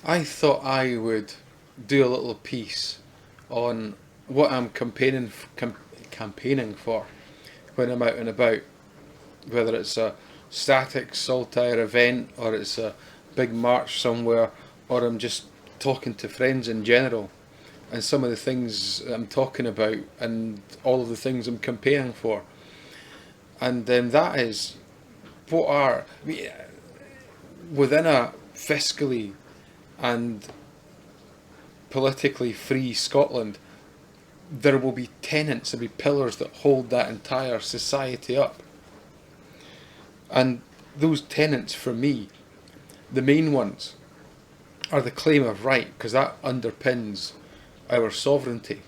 I thought I would do a little piece on what I'm campaigning for when I'm out and about, whether it's a static saltire event or it's a big march somewhere, or I'm just talking to friends in general, and some of the things I'm talking about and all of the things I'm campaigning for. And that is what are, within a fiscally and politically free Scotland, there will be tenants, there'll be pillars that hold that entire society up. And those tenants, for me, the main ones, are the claim of right, because that underpins our sovereignty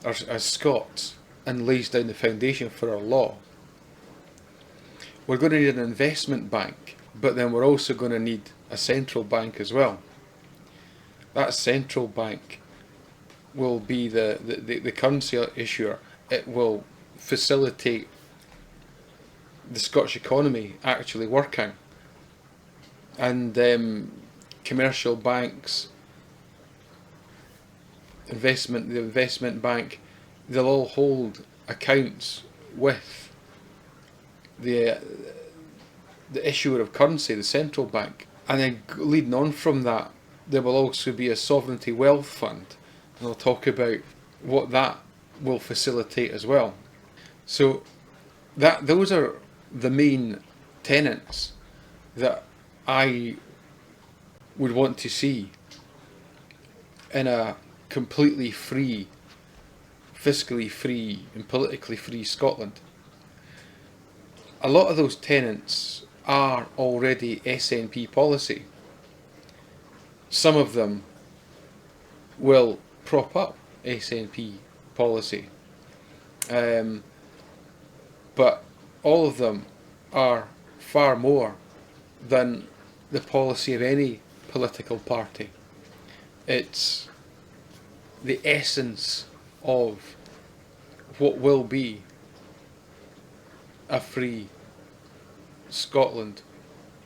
as Scots and lays down the foundation for our law. We're going to need an investment bank, but then we're also going to need a central bank as well. That central bank will be the currency issuer. It will facilitate the Scottish economy actually working. And commercial banks, the investment bank, they'll all hold accounts with the issuer of currency, the central bank. And then leading on from that, there will also be a sovereignty wealth fund. And I'll talk about what that will facilitate as well. So those are the main tenets that I would want to see in a completely free, fiscally free and politically free Scotland. A lot of those tenets are already SNP policy. Some of them will prop up SNP policy, but all of them are far more than the policy of any political party. It's the essence of what will be a free Scotland,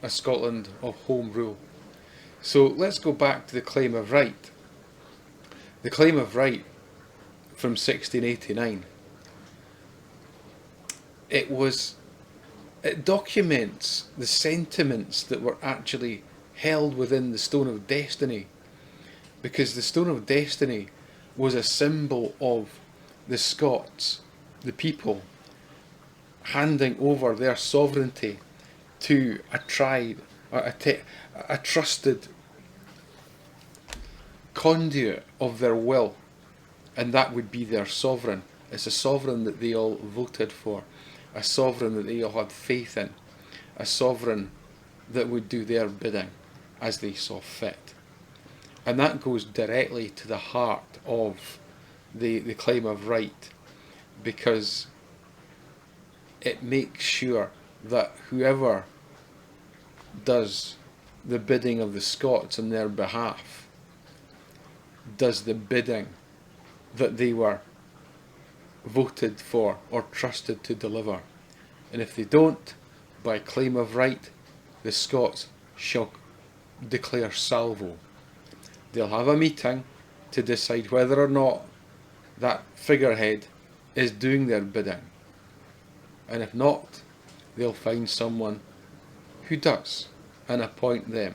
a Scotland of home rule. So let's go back to the claim of right. The claim of right from 1689. It documents the sentiments that were actually held within the Stone of Destiny, because the Stone of Destiny was a symbol of the Scots, the people, handing over their sovereignty to a tribe, a trusted conduit of their will, and that would be their sovereign. It's a sovereign that they all voted for, a sovereign that they all had faith in, a sovereign that would do their bidding as they saw fit. And that goes directly to the heart of the claim of right, because it makes sure that whoever does the bidding of the Scots on their behalf does the bidding that they were voted for or trusted to deliver. And if they don't, by claim of right, the Scots shall declare Salvo. They'll have a meeting to decide whether or not that figurehead is doing their bidding. And if not, they'll find someone who does and appoint them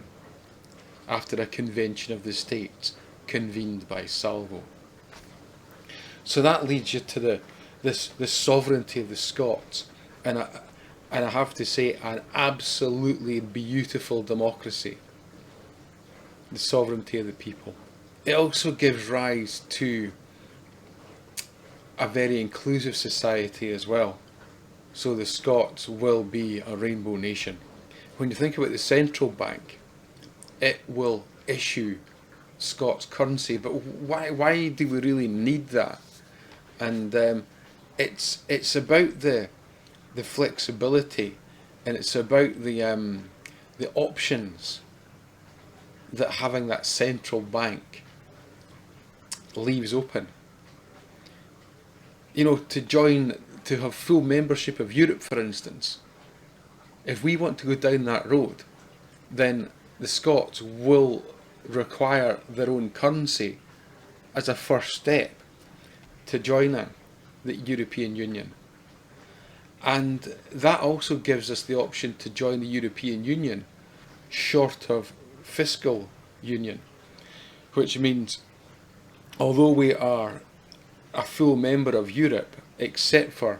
after a convention of the states convened by Salvo. So that leads you to this sovereignty of the Scots, and I have to say, an absolutely beautiful democracy, the sovereignty of the people. It also gives rise to a very inclusive society as well. So the Scots will be a rainbow nation. When you think about the central bank, it will issue Scots currency, but why do we really need that? And it's about the flexibility, and it's about the options that having that central bank leaves open. You know, to have full membership of Europe, for instance, if we want to go down that road, then the Scots will require their own currency as a first step to joining the European Union. And that also gives us the option to join the European Union short of fiscal union, which means although we are a full member of Europe except for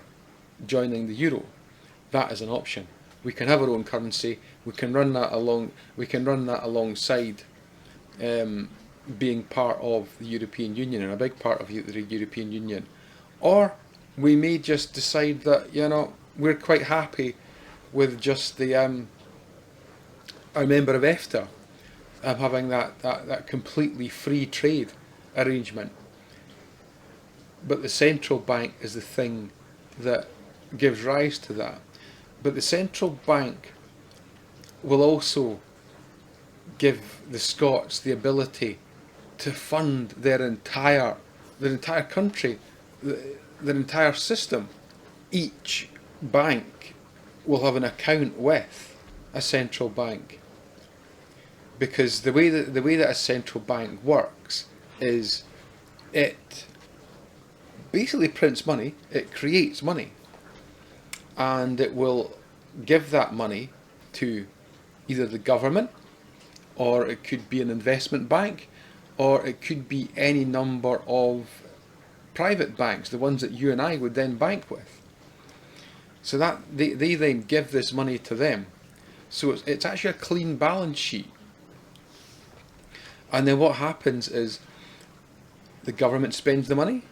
joining the euro, that is an option. We can have our own currency. We can run that alongside being part of the European Union and a big part of the European Union, or we may just decide that we're quite happy with just the our member of EFTA having that completely free trade arrangement. But the central bank is the thing that gives rise to that. But the central bank will also give the Scots the ability to fund their entire country, their entire system. Each bank will have an account with a central bank, because the way that a central bank works is it basically prints money, it creates money, and it will give that money to either the government, or it could be an investment bank, or it could be any number of private banks, the ones that you and I would then bank with. So that they then give this money to them. So it's actually a clean balance sheet. And then what happens is the government spends the money,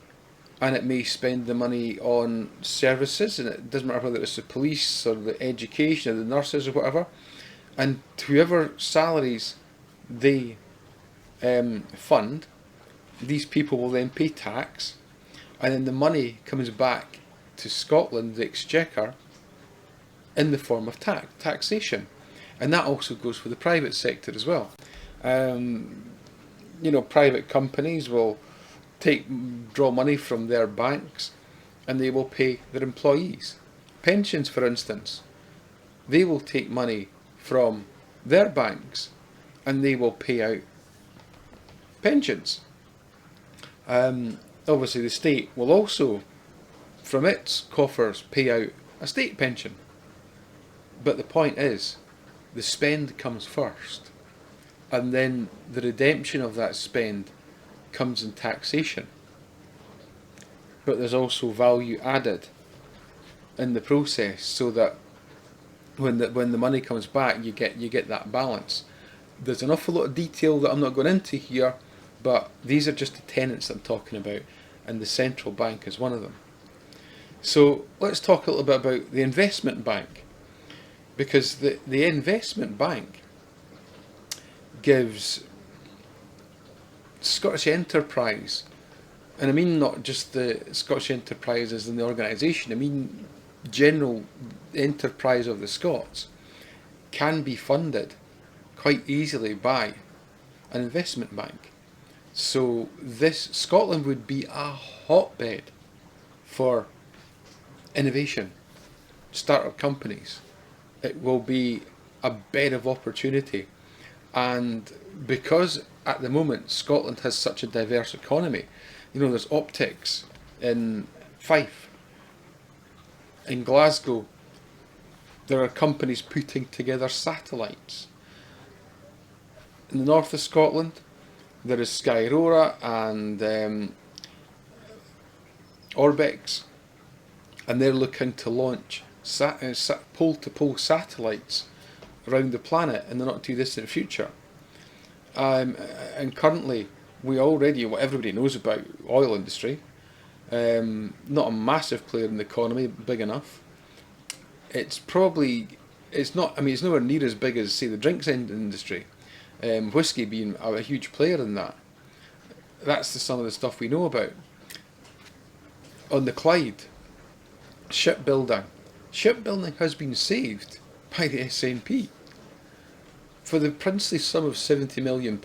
and it may spend the money on services, and it doesn't matter whether it's the police or the education or the nurses or whatever, and whoever salaries they fund, these people will then pay tax, and then the money comes back to Scotland, the Exchequer, in the form of taxation. And that also goes for the private sector as well. Private companies will draw money from their banks, and they will pay their employees. Pensions, for instance, they will take money from their banks, and they will pay out pensions. Obviously the state will also, from its coffers, pay out a state pension. But the point is, the spend comes first, and then the redemption of that spend comes in taxation. But there's also value added in the process, so that when the money comes back, you get that balance. There's an awful lot of detail that I'm not going into here, but these are just the tenants that I'm talking about, and the central bank is one of them. So let's talk a little bit about the investment bank, because the investment bank gives Scottish Enterprise, and I mean not just the Scottish Enterprise as in the organisation, I mean general enterprise of the Scots, can be funded quite easily by an investment bank. So Scotland would be a hotbed for innovation, startup companies. It will be a bed of opportunity, and because at the moment Scotland has such a diverse economy, there's optics in Fife, in Glasgow, there are companies putting together satellites. In the north of Scotland, there is Skyrora and Orbex, and they're looking to launch pole-to-pole satellites around the planet in the not too distant future. And currently, what everybody knows about oil industry, not a massive player in the economy, big enough. It's nowhere near as big as, say, the drinks industry. Whiskey being a huge player in that. That's some of the stuff we know about. On the Clyde, shipbuilding has been saved by the SNP. For the princely sum of £70 million,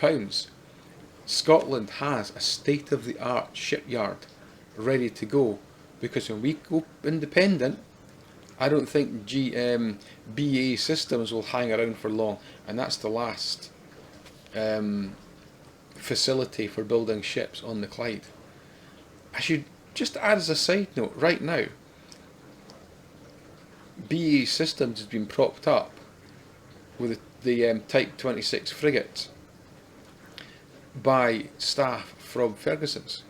Scotland has a state-of-the-art shipyard ready to go, because when we go independent, I don't think BAE Systems will hang around for long, and that's the last facility for building ships on the Clyde. I should just add as a side note, right now, BAE Systems has been propped up with the Type 26 frigates by staff from Ferguson's.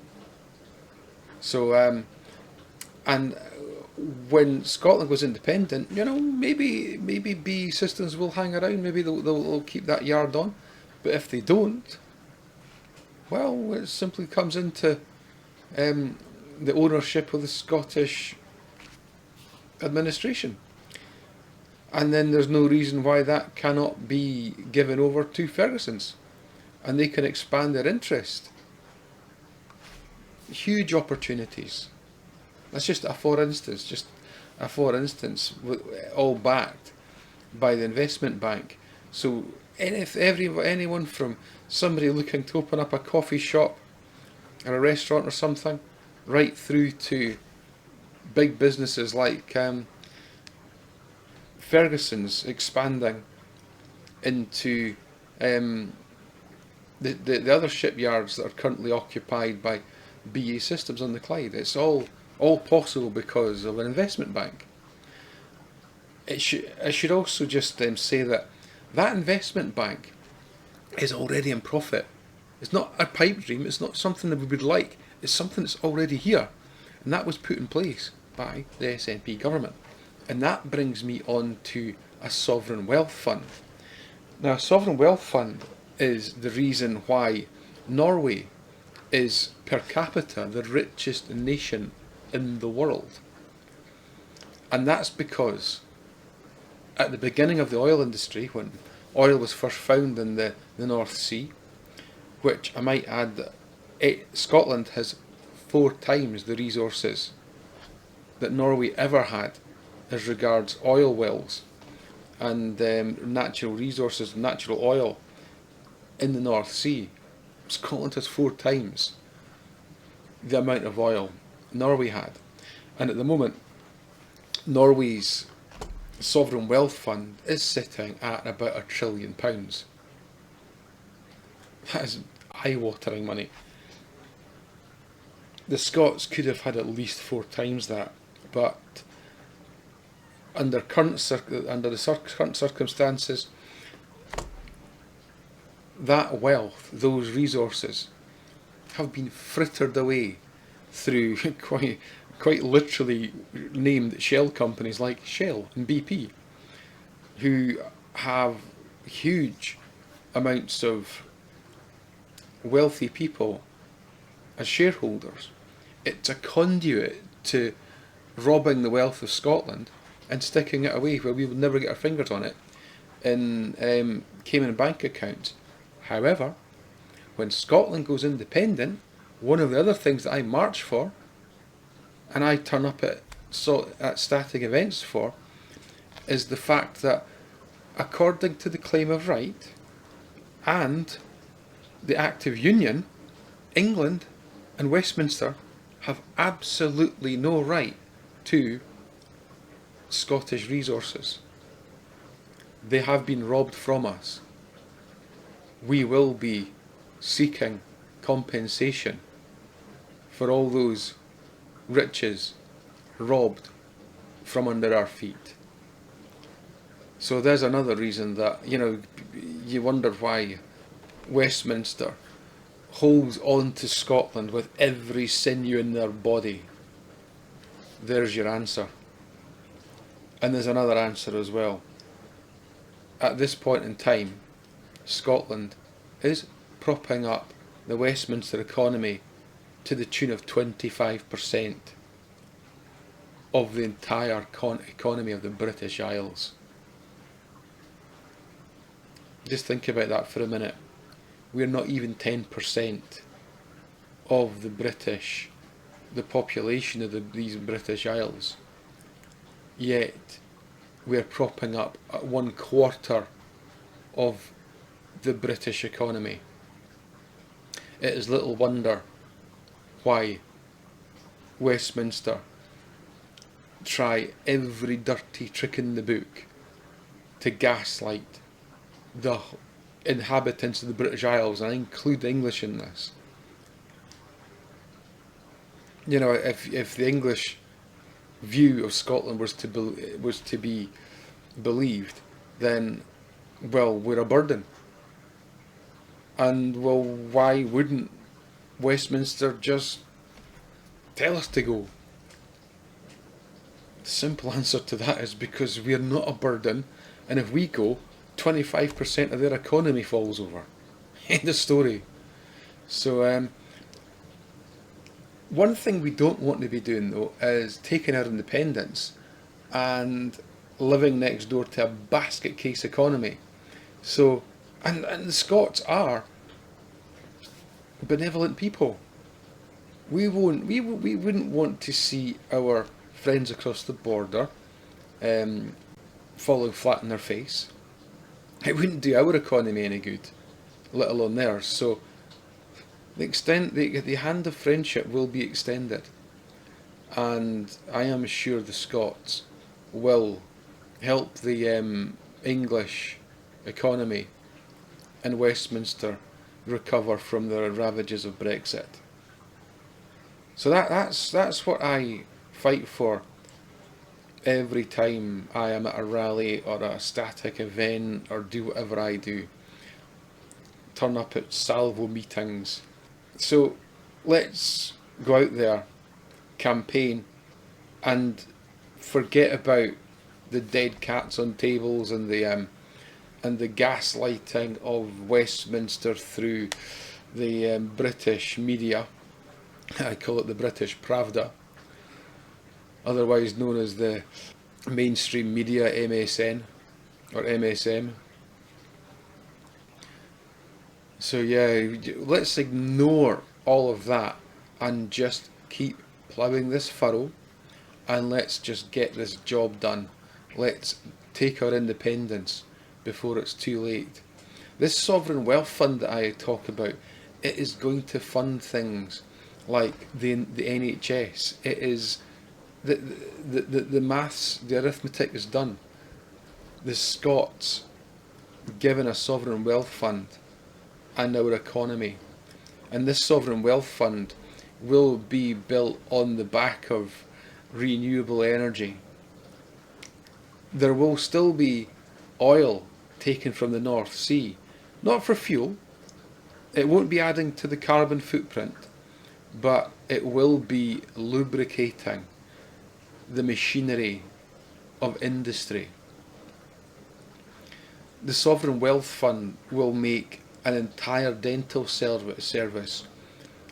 So, and when Scotland was independent, maybe BAE Systems will hang around, maybe they'll keep that yard on. But if they don't, well, it simply comes into the ownership of the Scottish administration. And then there's no reason why that cannot be given over to Ferguson's, and they can expand their interest. Huge opportunities. That's just a for instance, all backed by the investment bank. So if anyone from somebody looking to open up a coffee shop or a restaurant or something, right through to big businesses like Ferguson's expanding into the other shipyards that are currently occupied by BAE Systems on the Clyde. It's all possible because of an investment bank. I should also just say that investment bank is already in profit. It's not a pipe dream, it's not something that we would like, it's something that's already here. And that was put in place by the SNP government. And that brings me on to a sovereign wealth fund. Now, a sovereign wealth fund is the reason why Norway is per capita the richest nation in the world. And that's because at the beginning of the oil industry, when oil was first found in the North Sea, which I might add that Scotland has 4 times the resources that Norway ever had as regards oil wells and natural resources, natural oil in the North Sea. Scotland has 4 times the amount of oil Norway had. And at the moment, Norway's sovereign wealth fund is sitting at about £1 trillion. That is eye-watering money. The Scots could have had at least 4 times that, but under the current circumstances, that wealth, those resources, have been frittered away through quite literally named shell companies like Shell and BP, who have huge amounts of wealthy people as shareholders. It's a conduit to robbing the wealth of Scotland and sticking it away where we will never get our fingers on it in Cayman bank accounts. However, when Scotland goes independent, one of the other things that I march for, and I turn up at static events for, is the fact that according to the claim of right and the Act of Union, England and Westminster have absolutely no right to Scottish resources. They have been robbed from us. We will be seeking compensation for all those riches robbed from under our feet. So there's another reason that, you wonder why Westminster holds on to Scotland with every sinew in their body. There's your answer. And there's another answer as well. At this point in time, Scotland is propping up the Westminster economy to the tune of 25% of the entire economy of the British Isles. Just think about that for a minute. We're not even 10% of the population of these British Isles. Yet we're propping up 1/4 of the British economy. It is little wonder why Westminster try every dirty trick in the book to gaslight the inhabitants of the British Isles, and I include the English in this. You know, if the English view of Scotland was to be believed, then, well, we're a burden. And, well, why wouldn't Westminster just tell us to go? The simple answer to that is because we're not a burden, and if we go, 25% of their economy falls over. End of story. So, one thing we don't want to be doing, though, is taking our independence and living next door to a basket case economy. So, and the Scots are benevolent people. We wouldn't want to see our friends across the border falling flat on their face. It wouldn't do our economy any good, let alone theirs. So the hand of friendship will be extended, and I am sure the Scots will help the English economy in Westminster recover from the ravages of Brexit. So that's what I fight for every time I am at a rally or a static event or do whatever I do. Turn up at Salvo meetings. So let's go out there, campaign, and forget about the dead cats on tables and the gaslighting of Westminster through the British media. I call it the British Pravda, otherwise known as the mainstream media, MSN or MSM. So yeah, let's ignore all of that and just keep ploughing this furrow, and let's just get this job done. Let's take our independence before it's too late. This sovereign wealth fund that I talk about, it is going to fund things like the NHS. It is the maths, the arithmetic is done. The Scots given a sovereign wealth fund and our economy, and this sovereign wealth fund will be built on the back of renewable energy. There will still be oil taken from the North Sea, not for fuel. It won't be adding to the carbon footprint, but it will be lubricating the machinery of industry. The Sovereign Wealth Fund will make an entire dental service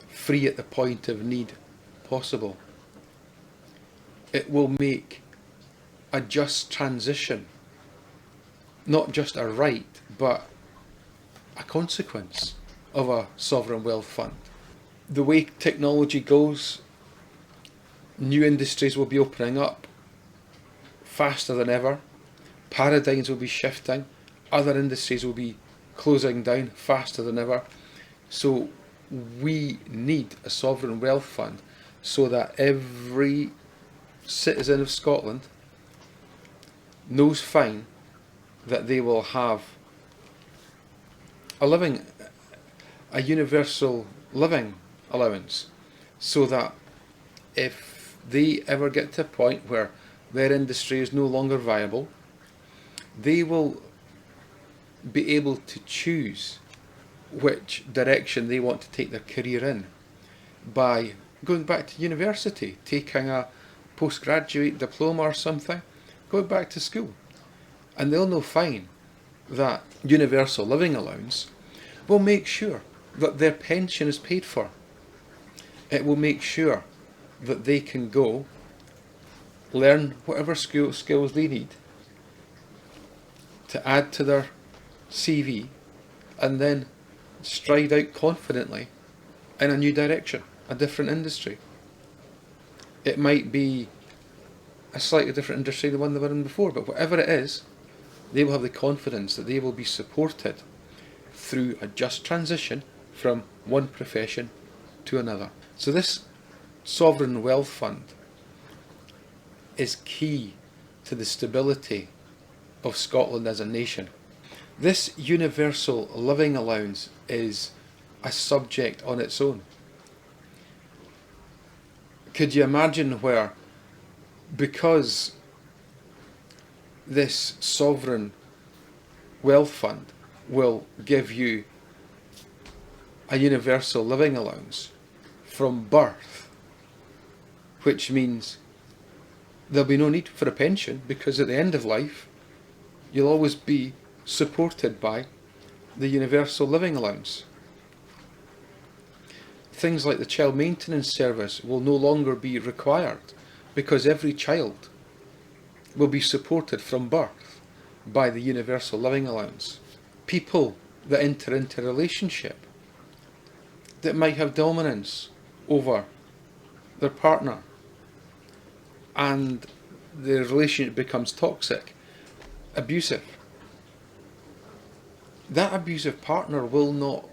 free at the point of need possible. It will make a just transition not just a right, but a consequence of a sovereign wealth fund. The way technology goes, new industries will be opening up faster than ever. Paradigms will be shifting. Other industries will be closing down faster than ever. So we need a sovereign wealth fund so that every citizen of Scotland knows fine that they will have a universal living allowance, so that if they ever get to a point where their industry is no longer viable, they will be able to choose which direction they want to take their career in by going back to university, taking a postgraduate diploma or something, going back to school. And they'll know fine that universal living allowance will make sure that their pension is paid for. It will make sure that they can go learn whatever skills they need to add to their CV, and then stride out confidently in a new direction, a different industry. It might be a slightly different industry than the one they were in before, but whatever it is, they will have the confidence that they will be supported through a just transition from one profession to another. So this sovereign wealth fund is key to the stability of Scotland as a nation. This universal living allowance is a subject on its own. Could you imagine where, because this sovereign wealth fund will give you a universal living allowance from birth, which means there'll be no need for a pension, because at the end of life you'll always be supported by the universal living allowance. Things like the child maintenance service will no longer be required, because every child will be supported from birth by the universal living allowance. People that enter into a relationship that might have dominance over their partner, and the relationship becomes toxic, abusive, that abusive partner will no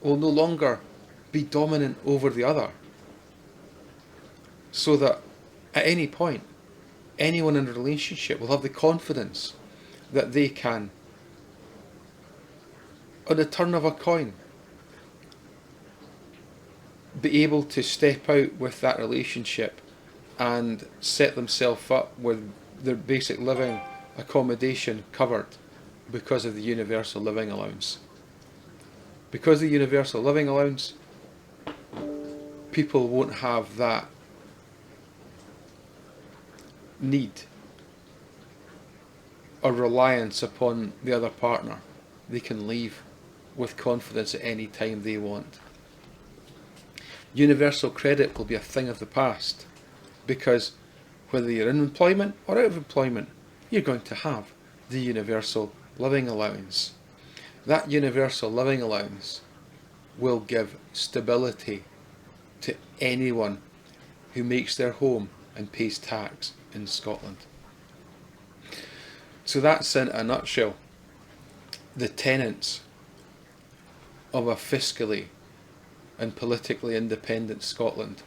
longer be dominant over the other, so that at any point anyone in a relationship will have the confidence that they can, on the turn of a coin, be able to step out with that relationship and set themselves up with their basic living accommodation covered because of the universal living allowance. Because of the universal living allowance, people won't have that need or reliance upon the other partner. They can leave with confidence at any time they want. Universal credit will be a thing of the past, because whether you're in employment or out of employment, you're going to have the universal living allowance. That universal living allowance will give stability to anyone who makes their home and pays tax in Scotland. So that's, in a nutshell, the tenets of a fiscally and politically independent Scotland.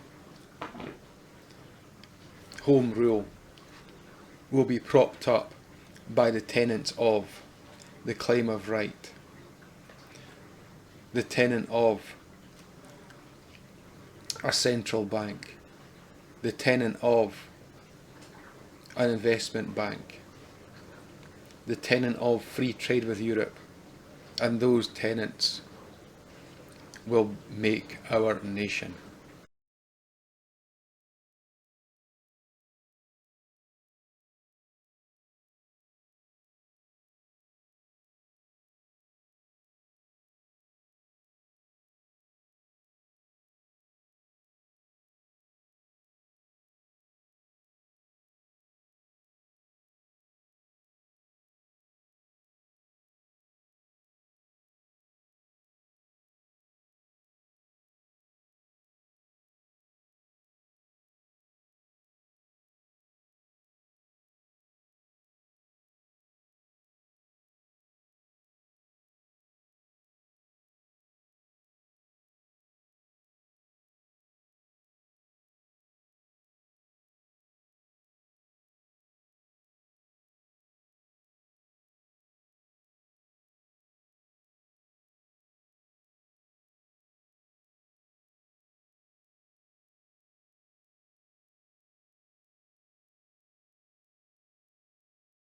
Home rule will be propped up by the tenets of the claim of right, the tenet of a central bank, the tenet of an investment bank, the tenet of free trade with Europe, and those tenets will make our nation.